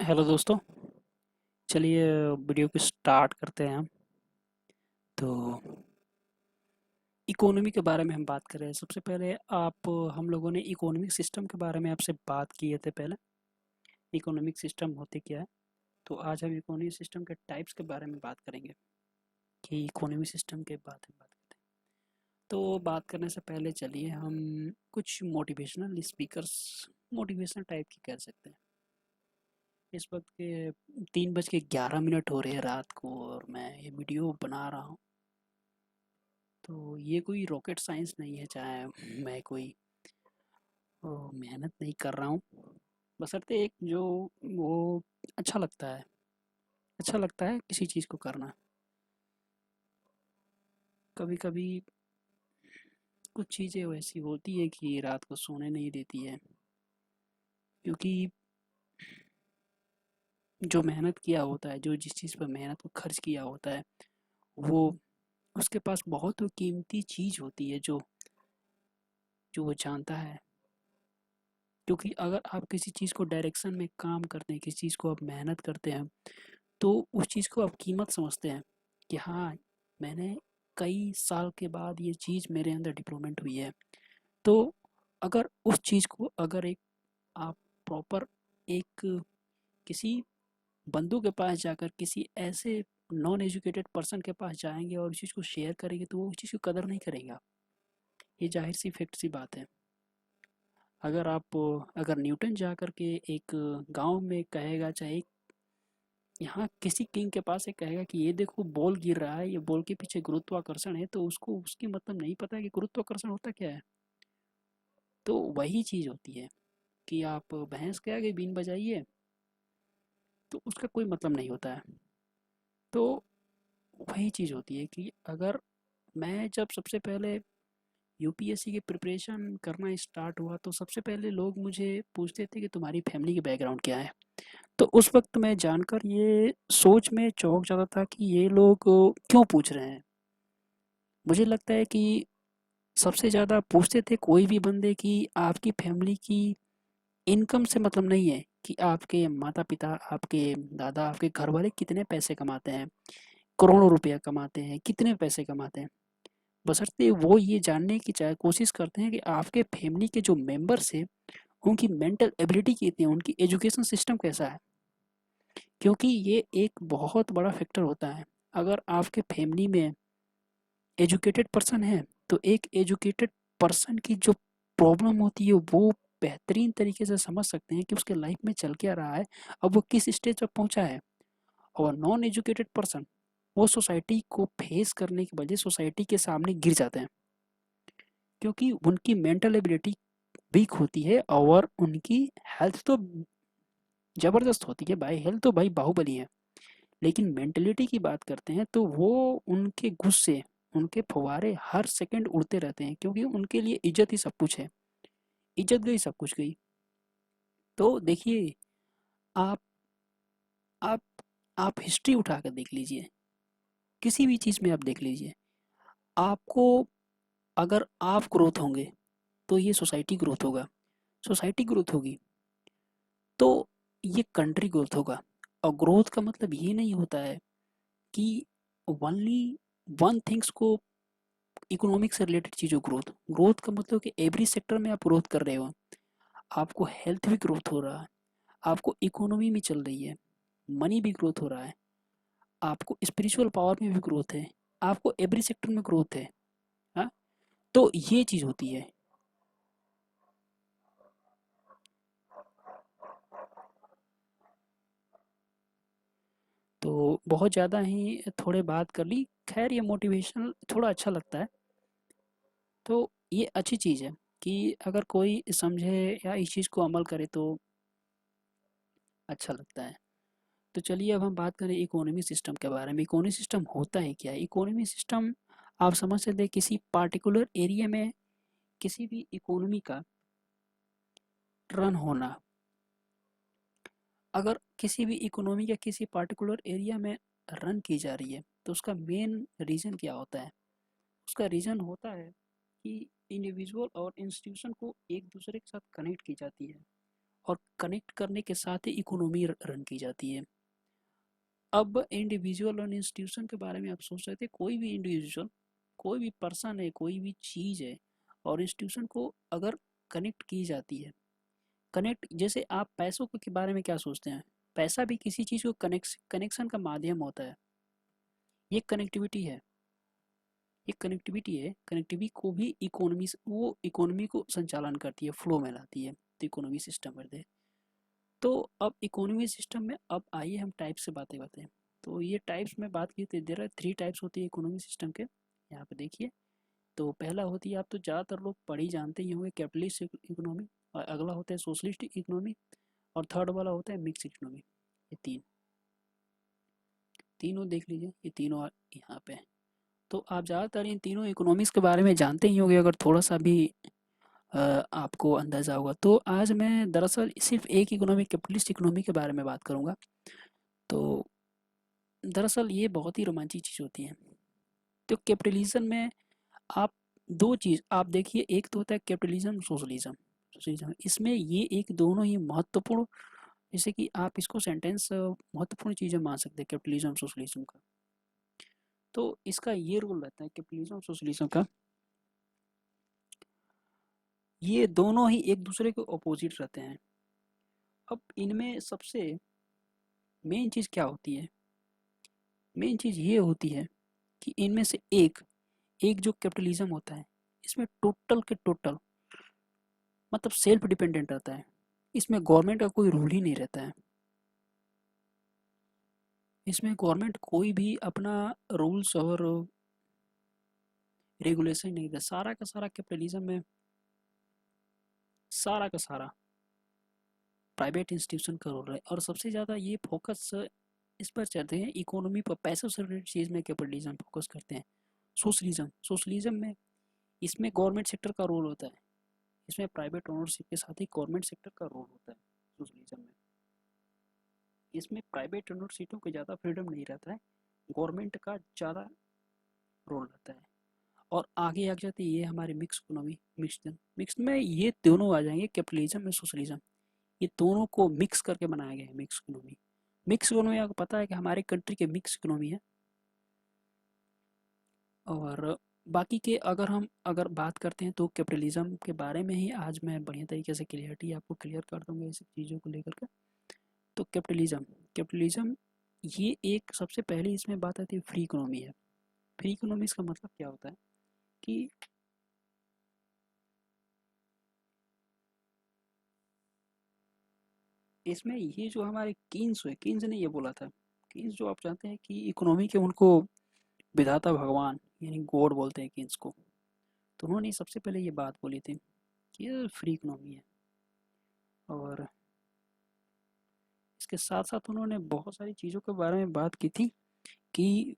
Hello दोस्तों। चलिए video को स्टार्ट करते हैं हम। तो इकोनॉमी के बारे में हम बात कर रहे हैं। सबसे पहले आप हम लोगों ने इकोनॉमिक सिस्टम के बारे में आपसे बात किए थे पहले। इकोनॉमिक सिस्टम होते क्या है। तो आज हम इकोनॉमिक सिस्टम के टाइप्स के बारे में बात करेंगे कि इकोनॉमिक सिस्टम के बारे में बात करते हैं। तो बात करने से पहले चलिए हम कुछ मोटिवेशनल स्पीकर्स, मोटिवेशनल टाइप की कह सकते हैं। इस वक्त के 3:11 हो रहे हैं रात को और मैं ये वीडियो बना रहा हूँ। तो ये कोई रॉकेट साइंस नहीं है, चाहे मैं कोई मेहनत नहीं कर रहा हूँ। बशर्ते एक जो वो अच्छा लगता है, अच्छा लगता है किसी चीज़ को करना। कभी कभी कुछ चीज़ें वैसी होती है कि रात को सोने नहीं देती है, क्योंकि जो मेहनत किया होता है, जो जिस चीज़ पर मेहनत को खर्च किया होता है, वो उसके पास बहुत कीमती चीज़ होती है जो जो वो जानता है। क्योंकि अगर आप किसी चीज़ को डायरेक्शन में काम करते हैं, किसी चीज़ को आप मेहनत करते हैं, तो उस चीज़ को आप कीमत समझते हैं कि हाँ, मैंने कई साल के बाद ये चीज़ मेरे अंदर डेवलपमेंट हुई है। तो अगर उस चीज़ को अगर एक आप प्रॉपर एक किसी बंधु के पास जाकर किसी ऐसे नॉन एजुकेटेड पर्सन के पास जाएंगे और उस चीज़ को शेयर करेंगे, तो वो उस चीज़ की कदर नहीं करेगा। ये जाहिर सी फैक्ट सी बात है। अगर आप अगर न्यूटन जा कर के एक गांव में कहेगा, चाहे यहाँ किसी किंग के पास ये कहेगा कि ये देखो बॉल गिर रहा है, ये बॉल के पीछे गुरुत्वाकर्षण है, तो उसको उसकी मतलब नहीं पता है कि गुरुत्वाकर्षण होता क्या है। तो वही चीज़ होती है कि आप भैंस के आगे बीन बजाइए तो उसका कोई मतलब नहीं होता है। तो वही चीज़ होती है कि अगर मैं जब सबसे पहले यूपीएससी की प्रिपरेशन करना स्टार्ट हुआ, तो सबसे पहले लोग मुझे पूछते थे कि तुम्हारी फैमिली की बैकग्राउंड क्या है। तो उस वक्त मैं जानकर ये सोच में चौंक जाता था कि ये लोग क्यों पूछ रहे हैं। मुझे लगता है कि सबसे ज़्यादा पूछते थे कोई भी बंदे कि आपकी फैमिली की इनकम से मतलब नहीं है कि आपके माता पिता, आपके दादा, आपके घर वाले कितने पैसे कमाते हैं, करोड़ों रुपया कमाते हैं, कितने पैसे कमाते हैं। बशर्ते वो ये जानने की चाहे कोशिश करते हैं कि आपके फैमिली के जो मेंबर्स हैं, उनकी मेंटल एबिलिटी कितनी है, उनकी एजुकेशन सिस्टम कैसा है। क्योंकि ये एक बहुत बड़ा फैक्टर होता है। अगर आपके फैमिली में एजुकेटेड पर्सन है, तो एक एजुकेटेड पर्सन की जो प्रॉब्लम होती है वो बेहतरीन तरीके से समझ सकते हैं कि उसके लाइफ में चल क्या रहा है, अब वो किस स्टेज पर पहुंचा है। और नॉन एजुकेटेड पर्सन वो सोसाइटी को फेस करने के बजाय सोसाइटी के सामने गिर जाते हैं, क्योंकि उनकी मेंटल एबिलिटी वीक होती है और उनकी हेल्थ तो जबरदस्त होती है। भाई हेल्थ तो भाई बाहुबली है, लेकिन मेंटलिटी की बात करते हैं तो वो उनके गुस्से, उनके फव्वारे हर सेकंड उड़ते रहते हैं, क्योंकि उनके लिए इज्जत ही सब कुछ है। इज्जत गई सब कुछ गई। तो देखिए, आप आप आप हिस्ट्री उठा कर देख लीजिए, किसी भी चीज़ में आप देख लीजिए। आपको अगर आप ग्रोथ होंगे तो ये सोसाइटी ग्रोथ होगा, सोसाइटी ग्रोथ होगी तो ये कंट्री ग्रोथ होगा। और ग्रोथ का मतलब ये नहीं होता है कि ओनली वन थिंग्स को, इकोनॉमिक से रिलेटेड चीज़ों ग्रोथ। ग्रोथ का मतलब कि एवरी सेक्टर में आप ग्रोथ कर रहे हो। आपको हेल्थ भी ग्रोथ हो रहा है, आपको इकोनॉमी भी चल रही है, मनी भी ग्रोथ हो रहा है, आपको स्पिरिचुअल पावर में भी ग्रोथ है, आपको एवरी सेक्टर में ग्रोथ है। हाँ, तो ये चीज़ होती है। तो बहुत ज़्यादा ही थोड़े बात कर ली। खैर, ये मोटिवेशनल थोड़ा अच्छा लगता है। तो ये अच्छी चीज़ है कि अगर कोई समझे या इस चीज़ को अमल करे तो अच्छा लगता है। तो चलिए अब हम बात करें इकोनॉमी सिस्टम के बारे में। इकोनॉमी सिस्टम होता है क्या? इकोनॉमी सिस्टम आप समझ सकते हैं किसी पार्टिकुलर एरिया में किसी भी इकोनॉमी का रन होना। अगर किसी भी इकोनॉमी या किसी पार्टिकुलर एरिया में रन की जा रही है, तो उसका मेन रीज़न क्या होता है? उसका रीज़न होता है कि इंडिविजुअल और इंस्टीट्यूशन को एक दूसरे के साथ कनेक्ट की जाती है। और कनेक्ट करने के साथ ही इकोनॉमी रन की जाती है। अब इंडिविजुअल और इंस्टीट्यूशन के बारे में आप सोच सकते हैं, कोई भी इंडिविजुअल, कोई भी पर्सन है, कोई भी चीज़ है और इंस्टीट्यूशन को अगर कनेक्ट की जाती है, कनेक्ट, जैसे आप पैसों के बारे में क्या सोचते हैं? पैसा भी किसी चीज़ को कनेक्शन का माध्यम होता है। ये कनेक्टिविटी है, ये कनेक्टिविटी है। कनेक्टिविटी को भी इकोनॉमी, वो इकोनॉमी को संचालन करती है, फ्लो में लाती है, तो इकोनॉमी सिस्टम करते हैं। तो अब इकोनॉमी सिस्टम में अब आइए हम टाइप्स से बातें करते हैं। तो ये टाइप्स में बात की, तो देर आर 3 टाइप्स होती है इकोनॉमी सिस्टम के, यहाँ पे देखिए। तो पहला होती है, आप तो ज़्यादातर लोग पढ़ ही जानते ही होंगे, कैपिटलिस्ट इकोनॉमी, और अगला होता है सोशलिस्ट इकोनॉमी, और थर्ड वाला होता है मिक्स इकोनॉमी। ये तीनों देख लीजिए, ये तीनों यहाँ पे। तो आप ज़्यादातर इन तीनों इकोनॉमिक्स के बारे में जानते ही होंगे, अगर थोड़ा सा भी आपको अंदाज़ा होगा। तो आज मैं दरअसल सिर्फ एक इकोनॉमी, कैपिटलिस्ट इकोनॉमी के बारे में बात करूँगा। तो दरअसल ये बहुत ही रोमांचक चीज़ होती है। तो कैपिटलिज्म में आप दो चीज़ आप देखिए, एक तो होता है कैपिटलिज्म, सोशलिज्म। सोशलिज्म इसमें ये एक दोनों ही महत्वपूर्ण, जैसे कि आप इसको सेंटेंस महत्वपूर्ण चीज़ें मान सकते हैं कैपिटलिज्म सोशलिज्म का। तो इसका ये रोल रहता है कैपिटलिज्म सोशलिज्म का, ये दोनों ही एक दूसरे के अपोजिट रहते हैं। अब इनमें सबसे मेन चीज़ क्या होती है? मेन चीज़ ये होती है कि इनमें से एक एक जो कैपिटलिज्म होता है, इसमें टोटल के टोटल मतलब सेल्फ डिपेंडेंट रहता है। इसमें गवर्नमेंट का कोई रूल ही नहीं रहता है। इसमें गवर्नमेंट कोई भी अपना रूल्स और रेगुलेशन नहीं रहता। सारा का सारा कैपिटलिज्म में सारा का सारा प्राइवेट इंस्टीट्यूशन का रोल है, और सबसे ज़्यादा ये फोकस इस पर चलते हैं, इकोनॉमी पर, पैसों से रिलेटेड चीज़ में कैपिटलिज्म फोकस करते हैं। सोशलिज्म में इसमें गवर्नमेंट सेक्टर का रोल होता है, इसमें प्राइवेट ओनरशिप के साथ ही गवर्नमेंट सेक्टर का रोल होता है। सोशलिज्म में इसमें प्राइवेट ओनरशिपों को ज़्यादा फ्रीडम नहीं रहता है, गवर्नमेंट का ज़्यादा रोल रहता है। और आगे आ जाती है ये हमारी मिक्स इकोनॉमी, मिक्स में ये दोनों आ जाएंगे, कैपिटलिज्म और सोशलिज्म, ये दोनों को मिक्स करके बनाया गया है मिक्स इकोनॉमी। मिक्स इकोनॉमी आपको पता है कि हमारे कंट्री के मिक्स इकोनॉमी है। और बाकी के अगर बात करते हैं तो कैपिटलिज्म के बारे में ही आज मैं बढ़िया तरीके से क्लियरिटी आपको क्लियर कर दूंगा इस चीज़ों को लेकर के। तो कैपिटलिज्म ये एक सबसे पहले इसमें बात आती है फ्री इकोनॉमी है। फ्री इकोनॉमी का मतलब क्या होता है कि इसमें ये जो हमारे कीन्स ने ये बोला था, कीन्स जो आप जानते हैं कि इकोनॉमी के उनको विधाता भगवान यानी गॉड बोलते हैं कीन्स को। तो उन्होंने सबसे पहले ये बात बोली थी कि ये फ्री इकोनॉमी है। और इसके साथ साथ उन्होंने बहुत सारी चीज़ों के बारे में बात की थी कि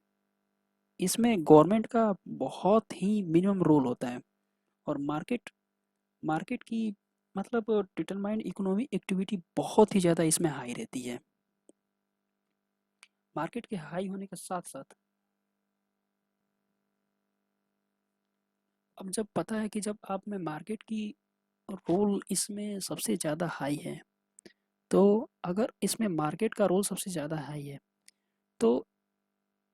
इसमें गवर्नमेंट का बहुत ही मिनिमम रोल होता है, और मार्केट मार्केट की मतलब डिटरमाइंड इकोनॉमी एक्टिविटी बहुत ही ज़्यादा इसमें हाई रहती है। मार्केट के हाई होने के साथ साथ अब जब पता है कि जब आप में मार्केट की रोल इसमें सबसे ज़्यादा हाई है, तो अगर इसमें मार्केट का रोल सबसे ज़्यादा हाई है तो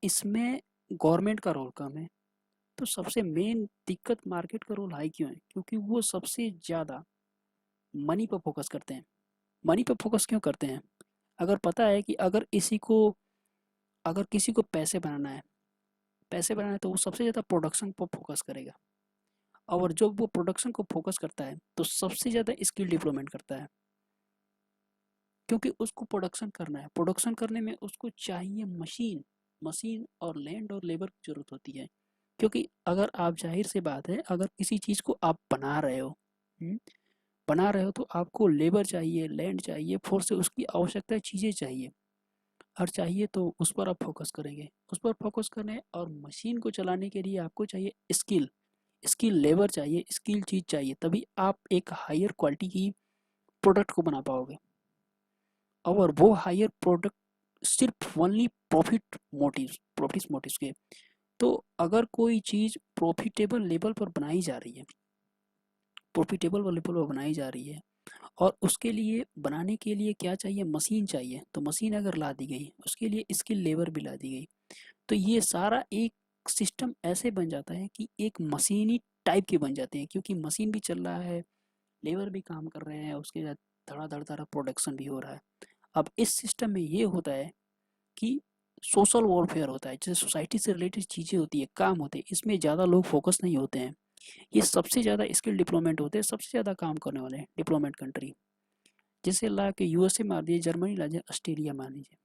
इसमें गवर्नमेंट का रोल कम है। तो सबसे मेन दिक्कत मार्केट का रोल हाई क्यों है? क्योंकि वो सबसे ज़्यादा मनी पर फोकस करते हैं। मनी पर फोकस क्यों करते हैं? अगर पता है कि अगर किसी को पैसे बनाना है तो वो सबसे ज़्यादा प्रोडक्शन पर फोकस करेगा, और जब वो प्रोडक्शन को फोकस करता है तो सबसे ज़्यादा स्किल डेवलपमेंट करता है, क्योंकि उसको प्रोडक्शन करना है। प्रोडक्शन करने में उसको चाहिए मशीन, मशीन और लैंड और लेबर की ज़रूरत होती है। क्योंकि अगर आप, जाहिर सी बात है, अगर किसी चीज़ को आप हम्म, बना रहे हो तो आपको लेबर चाहिए, लैंड चाहिए, फोर्स से उसकी आवश्यकता चीज़ें चाहिए, और चाहिए तो उस पर आप फोकस करेंगे। उस पर फोकस करने और मशीन को चलाने के लिए आपको चाहिए स्किल, स्किल लेबर चाहिए, स्किल चीज़ चाहिए, तभी आप एक हायर क्वालिटी की प्रोडक्ट को बना पाओगे। और वो हायर प्रोडक्ट सिर्फ ओनली प्रॉफिट मोटिव के। तो अगर कोई चीज़ प्रॉफिटेबल लेवल पर बनाई जा रही है, और उसके लिए बनाने के लिए क्या चाहिए, मशीन चाहिए। तो मशीन अगर ला दी गई, उसके लिए स्किल लेबर भी ला दी गई, तो ये सारा एक सिस्टम ऐसे बन जाता है कि एक मशीनी टाइप के बन जाते हैं, क्योंकि मशीन भी चल रहा है, लेबर भी काम कर रहे हैं, उसके साथ धड़ाधड़ धड़ा प्रोडक्शन भी हो रहा है। अब इस सिस्टम में ये होता है कि सोशल वॉरफेयर होता है, जैसे सोसाइटी से रिलेटेड चीज़ें होती है, काम होते हैं, इसमें ज़्यादा लोग फोकस नहीं होते हैं। ये सबसे ज़्यादा स्किल डिप्लोमेंट होते हैं, सबसे ज़्यादा काम करने वाले डिप्लोमेंट कंट्री। जैसे ला के यूएसए मार दिए, जर्मनी ला दिए, ऑस्ट्रेलिया मान लीजिए,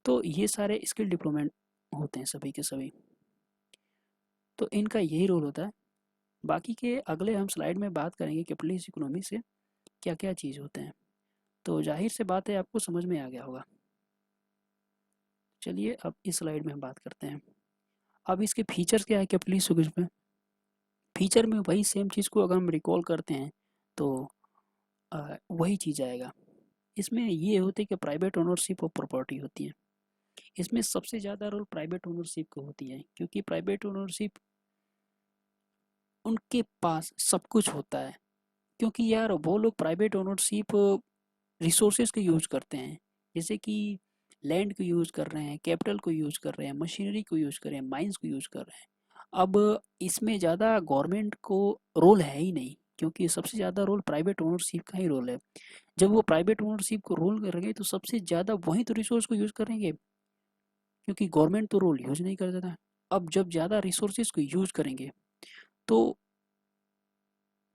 तो ये सारे स्किल डिप्लोमेंट होते हैं सभी के सभी। तो इनका यही रोल होता है। बाकी के अगले हम स्लाइड में बात करेंगे कैपिटलिस्ट इकोनॉमी से क्या क्या चीज़ होते हैं। तो जाहिर से बात है आपको समझ में आ गया होगा। चलिए अब इस स्लाइड में हम बात करते हैं। अब इसके फीचर्स क्या है कैपिटलिस्ट इकोनॉमी में। फीचर में वही सेम चीज़ को अगर हम रिकॉल करते हैं तो वही चीज़ आएगा। इसमें ये होते हैं कि प्राइवेट ओनरशिप ऑफ प्रॉपर्टी होती है। इसमें सबसे ज़्यादा रोल प्राइवेट ओनरशिप को होती है, क्योंकि प्राइवेट ओनरशिप उनके पास सब कुछ होता है। क्योंकि यार वो लोग प्राइवेट ओनरशिप रिसोर्सेज को यूज करते हैं, जैसे कि लैंड को यूज कर रहे हैं, कैपिटल को यूज कर रहे हैं, मशीनरी को यूज कर रहे हैं, माइंस को यूज कर रहे हैं। अब इसमें ज़्यादा गवर्नमेंट को रोल है ही नहीं, क्योंकि सबसे ज़्यादा रोल प्राइवेट ओनरशिप का ही रोल है। जब वो प्राइवेट ओनरशिप को रोल करेंगे तो सबसे ज़्यादा वही तो रिसोर्स को यूज करेंगे, क्योंकि गवर्नमेंट तो रोल यूज नहीं कर देता। अब जब ज़्यादा रिसोर्सेज को यूज करेंगे तो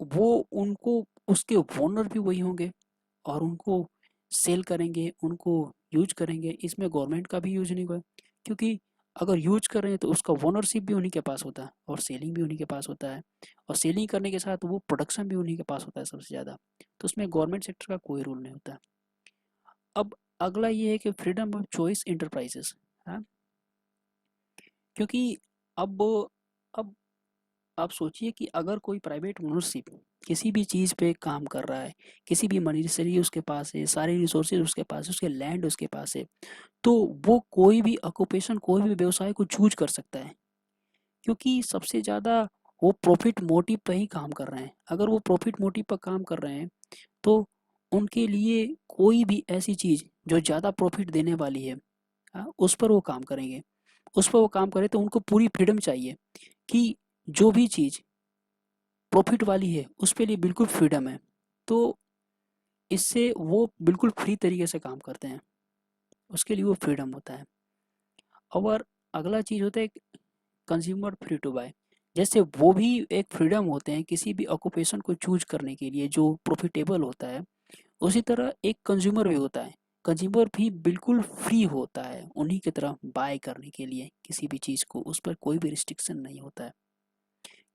वो उनको उसके ओनर भी वही होंगे और उनको सेल करेंगे, उनको यूज करेंगे। इसमें गवर्नमेंट का भी यूज नहीं होगा, क्योंकि अगर यूज कर रहे हैं तो उसका ओनरशिप भी उन्हीं के पास होता है और सेलिंग भी उन्हीं के पास होता है, और सेलिंग करने के साथ वो प्रोडक्शन भी उन्हीं के पास होता है सबसे ज़्यादा। तो उसमें गवर्नमेंट सेक्टर का कोई रोल नहीं होता। अब अगला ये है कि फ्रीडम ऑफ चॉइस इंटरप्राइजेस। हाँ, क्योंकि अब अब आप सोचिए कि अगर कोई प्राइवेट ओनरशिप किसी भी चीज़ पे काम कर रहा है, किसी भी मनीशरी उसके पास है, सारे रिसोर्सेज उसके पास है, उसके लैंड उसके पास है, तो वो कोई भी ऑक्यूपेशन, कोई भी व्यवसाय को चूज कर सकता है, क्योंकि सबसे ज़्यादा वो प्रॉफिट मोटिव पे ही काम कर रहे हैं। अगर वो प्रॉफिट मोटिव पर काम कर रहे हैं तो उनके लिए कोई भी ऐसी चीज़ जो ज़्यादा प्रॉफिट देने वाली है, हाँ, उस पर वो काम करेंगे। उस पर वो काम करें तो उनको पूरी फ्रीडम चाहिए कि जो भी चीज़ प्रॉफिट वाली है उस पे लिए बिल्कुल फ्रीडम है। तो इससे वो बिल्कुल फ्री तरीके से काम करते हैं, उसके लिए वो फ्रीडम होता है। और अगला चीज़ होता है कंज्यूमर फ्री टू बाय। जैसे वो भी एक फ्रीडम होते हैं किसी भी ऑक्यूपेशन को चूज करने के लिए जो प्रॉफिटेबल होता है, उसी तरह एक कंज्यूमर भी होता है। कंज्यूमर भी बिल्कुल फ्री होता है उन्हीं की तरह बाय करने के लिए किसी भी चीज़ को, उस पर कोई भी रिस्ट्रिक्शन नहीं होता है,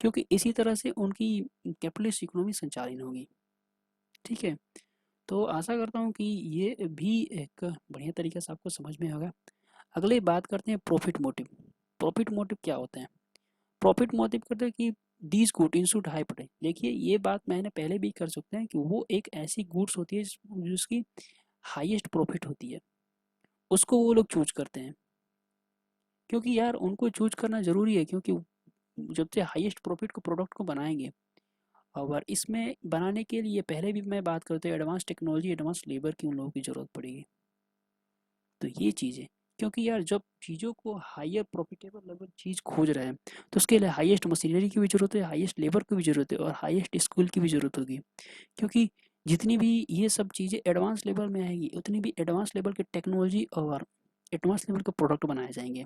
क्योंकि इसी तरह से उनकी कैपिटलिस्ट इकोनॉमी संचालित होगी। ठीक है, तो आशा करता हूँ कि ये भी एक बढ़िया तरीके से आपको समझ में होगा। अगले बात करते हैं प्रॉफिट मोटिव। प्रॉफिट मोटिव क्या होते हैं? प्रॉफिट मोटिव करते हैं कि these good in should high product. देखिए ये बात मैंने पहले भी कर सकते हैं कि वो एक ऐसी गुड्स होती है जिसकी हाईएस्ट प्रॉफिट होती है, उसको वो लोग चूज करते हैं, क्योंकि यार उनको चूज करना जरूरी है, क्योंकि जब से हाईएस्ट प्रॉफिट को प्रोडक्ट को बनाएंगे, और इसमें बनाने के लिए पहले भी मैं बात करते हैं एडवांस टेक्नोलॉजी, एडवांस लेबर की उन लोगों की ज़रूरत पड़ेगी। तो ये चीज़ है, क्योंकि यार जब चीज़ों को हायर प्रॉफिटेबल लेवल चीज़ खोज रहे हैं तो उसके लिए हाईएस्ट मशीनरी की भी ज़रूरत है, हाईएस्ट लेबर की भी ज़रूरत है और हाईएस्ट स्किल की भी ज़रूरत होगी। क्योंकि जितनी भी ये सब चीज़ें एडवांस लेवल में आएगी उतनी भी एडवांस लेवल की टेक्नोलॉजी और एडवांस लेवल के प्रोडक्ट बनाए जाएंगे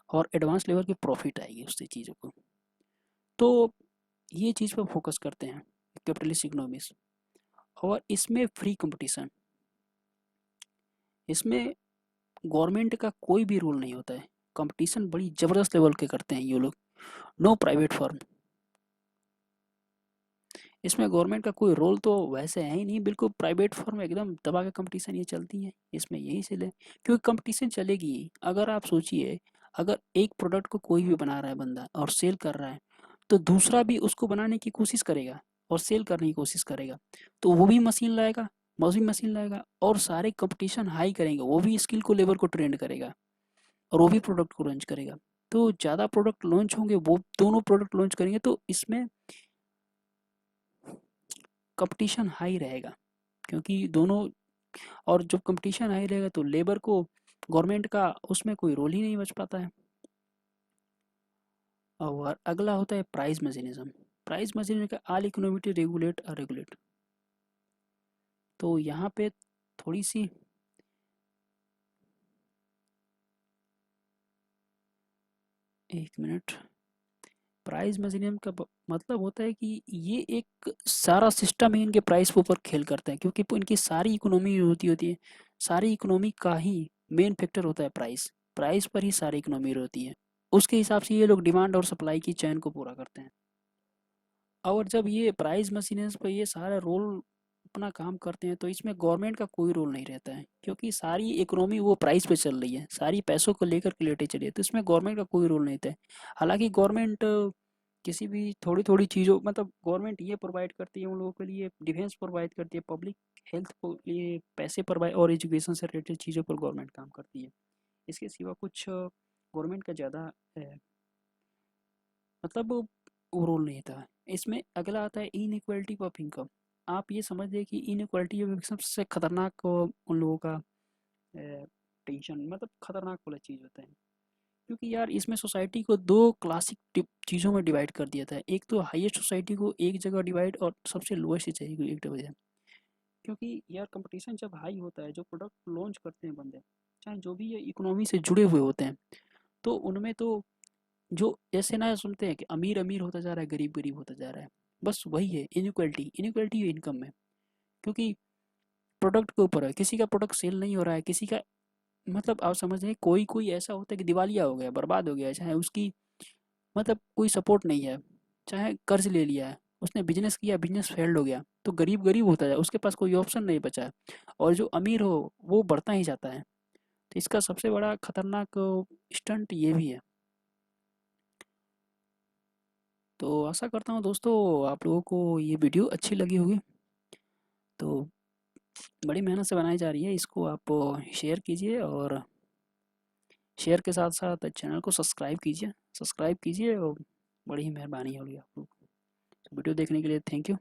और एडवांस लेवल की प्रॉफिट आएगी उससे चीज़ों को। तो ये चीज़ पर फोकस करते हैं कैपिटलिस्ट इकोनॉमिक्स। और इसमें फ्री कंपटीशन, इसमें गवर्नमेंट का कोई भी रूल नहीं होता है, कंपटीशन बड़ी ज़बरदस्त लेवल के करते हैं ये लोग। नो प्राइवेट फर्म, इसमें गवर्नमेंट का कोई रोल तो वैसे है ही नहीं, बिल्कुल प्राइवेट फर्म एकदम दबा के कंपटीशन ये चलती है, इसमें यही से ले, क्योंकि कंपटीशन चलेगी ही। अगर आप सोचिए, अगर एक प्रोडक्ट को कोई भी बना रहा है बंदा और सेल कर रहा है, तो दूसरा भी उसको बनाने की कोशिश करेगा और सेल करने की कोशिश करेगा, तो वो भी मशीन लाएगा, मशीन लाएगा और सारे कंपटीशन हाई करेंगे, वो भी स्किल को लेबर को ट्रेंड करेगा और वो भी प्रोडक्ट को लॉन्च करेगा। तो ज़्यादा प्रोडक्ट लॉन्च होंगे, वो दोनों प्रोडक्ट लॉन्च करेंगे, तो इसमें कंपटीशन हाई रहेगा। क्योंकि दोनों, और जब कंपटीशन हाई रहेगा तो लेबर को गवर्नमेंट का उसमें कोई रोल ही नहीं बच पाता है। और अगला होता है प्राइस मैकेनिज्म। प्राइस मैकेनिज्म का ऑल इकोनॉमिक रेगुलेट और रेगुलेट। तो यहाँ पे थोड़ी सी, एक मिनट, प्राइस मैकेनिज्म का मतलब होता है कि ये एक सारा सिस्टम ही इनके प्राइस के ऊपर खेल करता है, क्योंकि इनकी सारी इकोनॉमी होती है, सारी इकोनॉमी का ही मेन फैक्टर होता है प्राइस। प्राइस पर ही सारी इकोनॉमी होती है, उसके हिसाब से ये लोग डिमांड और सप्लाई की चैन को पूरा करते हैं। और जब ये प्राइस मशीनर्स पे ये सारा रोल अपना काम करते हैं तो इसमें गवर्नमेंट का कोई रोल नहीं रहता है, क्योंकि सारी इकोनॉमी वो प्राइस पे चल रही है, सारी पैसों को लेकर के लेटे चली है, तो इसमें गवर्नमेंट का कोई रोल नहीं था। हालांकि गवर्नमेंट किसी भी थोड़ी थोड़ी चीज़ों, मतलब गवर्नमेंट ये प्रोवाइड करती है उन लोगों के लिए, डिफेंस प्रोवाइड करती है, पब्लिक हेल्थ को लिए पैसे प्रोवाइड और एजुकेशन से रिलेटेड चीज़ों पर गवर्नमेंट काम करती है। इसके सिवा कुछ गवर्नमेंट का ज़्यादा मतलब वो रोल नहीं था। इसमें अगला आता है इनइक्वालिटी ऑफ इनकम। आप ये समझ लीजिए कि इनइक्वालिटी ऑफ सबसे खतरनाक उन लोगों का टेंशन, मतलब खतरनाक वाला चीज़ होता है, क्योंकि यार इसमें सोसाइटी को दो क्लासिक चीज़ों में डिवाइड कर दिया था। एक तो हाईएस्ट सोसाइटी को एक जगह डिवाइड, और सबसे लोएस्ट सोसाइटी को एक जगह। क्योंकि यार कंपटीशन जब हाई होता है, जो प्रोडक्ट लॉन्च करते हैं बंदे, चाहे जो भी ये इकोनॉमी से जुड़े हुए होते हैं, तो उनमें तो जो ऐसे ना सुनते हैं कि अमीर अमीर होता जा रहा है, गरीब गरीब होता जा रहा है, बस वही है इनइक्वालिटी। इनइक्वालिटी इनकम में, क्योंकि प्रोडक्ट के ऊपर है, किसी का प्रोडक्ट सेल नहीं हो रहा है, किसी का, मतलब आप समझ रहे हैं, कोई कोई ऐसा होता है कि दिवालिया हो गया, बर्बाद हो गया है, चाहे उसकी मतलब कोई सपोर्ट नहीं है, चाहे कर्ज ले लिया है, उसने बिजनेस किया, बिजनेस फेल्ड हो गया, तो गरीब गरीब होता है, उसके पास कोई ऑप्शन नहीं बचा है, और जो अमीर हो वो बढ़ता ही जाता है। तो इसका सबसे बड़ा खतरनाक स्टंट ये भी है। तो आशा करता हूँ दोस्तों आप लोगों को ये वीडियो अच्छी लगी होगी। तो बड़ी मेहनत से बनाई जा रही है, इसको आप शेयर कीजिए, और शेयर के साथ साथ चैनल को सब्सक्राइब कीजिए, और बड़ी ही मेहरबानी होगी आप लोग। वीडियो देखने के लिए थैंक यू।